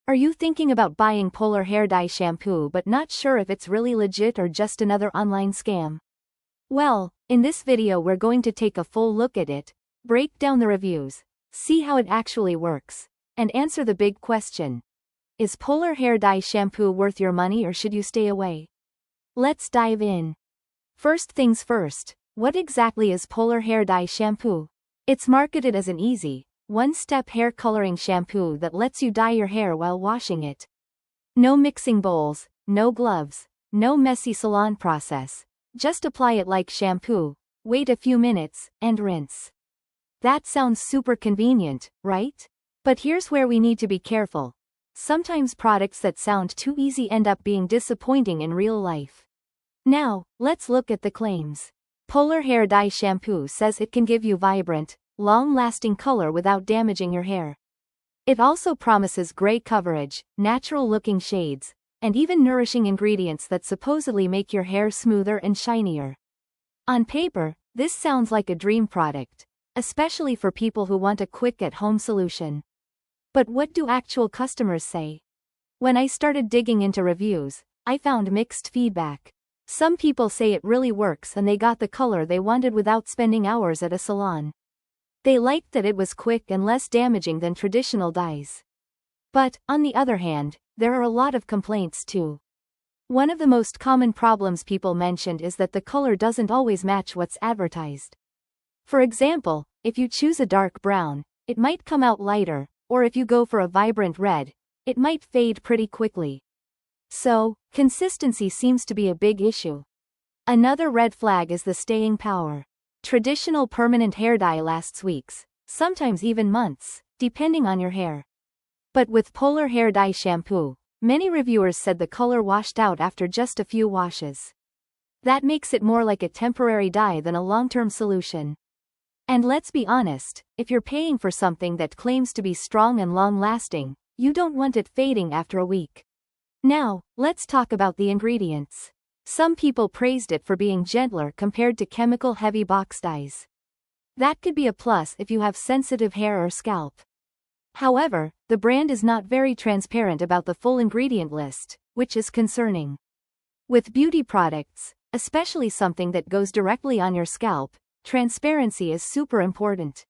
Are you thinking about buying Polar Hair Dye Shampoo but not sure if it's really legit or just another online scam? Well, in this video we're going to take a full look at it, break down the reviews, see how it actually works, and answer the big question. Is Polar Hair Dye Shampoo worth your money or should you stay away? Let's dive in. First things first, what exactly is Polar Hair Dye Shampoo? It's marketed as an easy, one-step hair coloring shampoo that lets you dye your hair while washing it. No mixing bowls, no gloves, no messy salon process. Just apply it like shampoo, wait a few minutes, and rinse. That sounds super convenient, right? But here's where we need to be careful. Sometimes products that sound too easy end up being disappointing in real life. Now, let's look at the claims. Polar Hair Dye Shampoo says it can give you vibrant, long-lasting color without damaging your hair. It also promises gray coverage, natural-looking shades, and even nourishing ingredients that supposedly make your hair smoother and shinier. On paper, this sounds like a dream product, especially for people who want a quick at-home solution. But what do actual customers say? When I started digging into reviews, I found mixed feedback. Some people say it really works and they got the color they wanted without spending hours at a salon. They liked that it was quick and less damaging than traditional dyes. But, on the other hand, there are a lot of complaints too. One of the most common problems people mentioned is that the color doesn't always match what's advertised. For example, if you choose a dark brown, it might come out lighter, or if you go for a vibrant red, it might fade pretty quickly. So, consistency seems to be a big issue. Another red flag is the staying power. Traditional permanent hair dye lasts weeks, sometimes even months, depending on your hair. But with Polar Hair Dye Shampoo, many reviewers said the color washed out after just a few washes. That makes it more like a temporary dye than a long-term solution. And let's be honest, if you're paying for something that claims to be strong and long-lasting, you don't want it fading after a week. Now, let's talk about the ingredients. Some people praised it for being gentler compared to chemical-heavy box dyes. That could be a plus if you have sensitive hair or scalp. However, the brand is not very transparent about the full ingredient list, which is concerning. With beauty products, especially something that goes directly on your scalp, transparency is super important.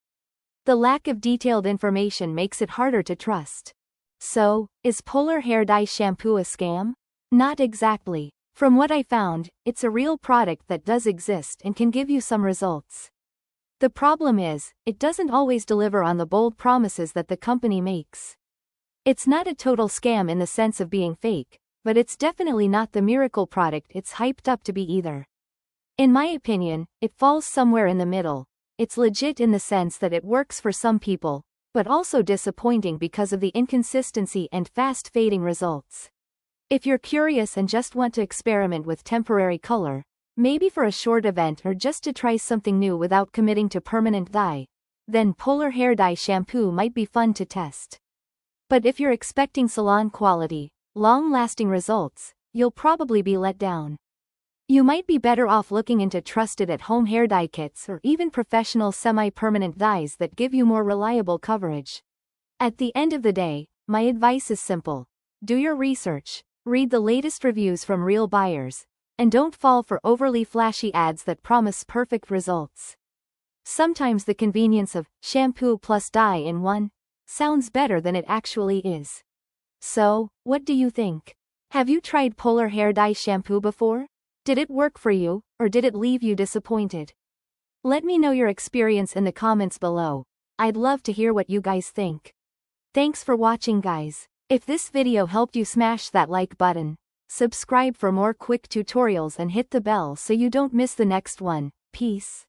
The lack of detailed information makes it harder to trust. So, is Polar Hair Dye Shampoo a scam? Not exactly. From what I found, it's a real product that does exist and can give you some results. The problem is, it doesn't always deliver on the bold promises that the company makes. It's not a total scam in the sense of being fake, but it's definitely not the miracle product it's hyped up to be either. In my opinion, it falls somewhere in the middle. It's legit in the sense that it works for some people, but also disappointing because of the inconsistency and fast fading results. If you're curious and just want to experiment with temporary color, maybe for a short event or just to try something new without committing to permanent dye, then Polar Hair Dye Shampoo might be fun to test. But if you're expecting salon quality, long-lasting results, you'll probably be let down. You might be better off looking into trusted at-home hair dye kits or even professional semi-permanent dyes that give you more reliable coverage. At the end of the day, my advice is simple. Do your research, read the latest reviews from real buyers, and don't fall for overly flashy ads that promise perfect results. Sometimes the convenience of shampoo plus dye in one sounds better than it actually is. So, what do you think? Have you tried Polar Hair Dye Shampoo before? Did it work for you, or did it leave you disappointed? Let me know your experience in the comments below. I'd love to hear what you guys think. Thanks for watching, guys. If this video helped you, smash that like button, subscribe for more quick tutorials and hit the bell so you don't miss the next one. Peace.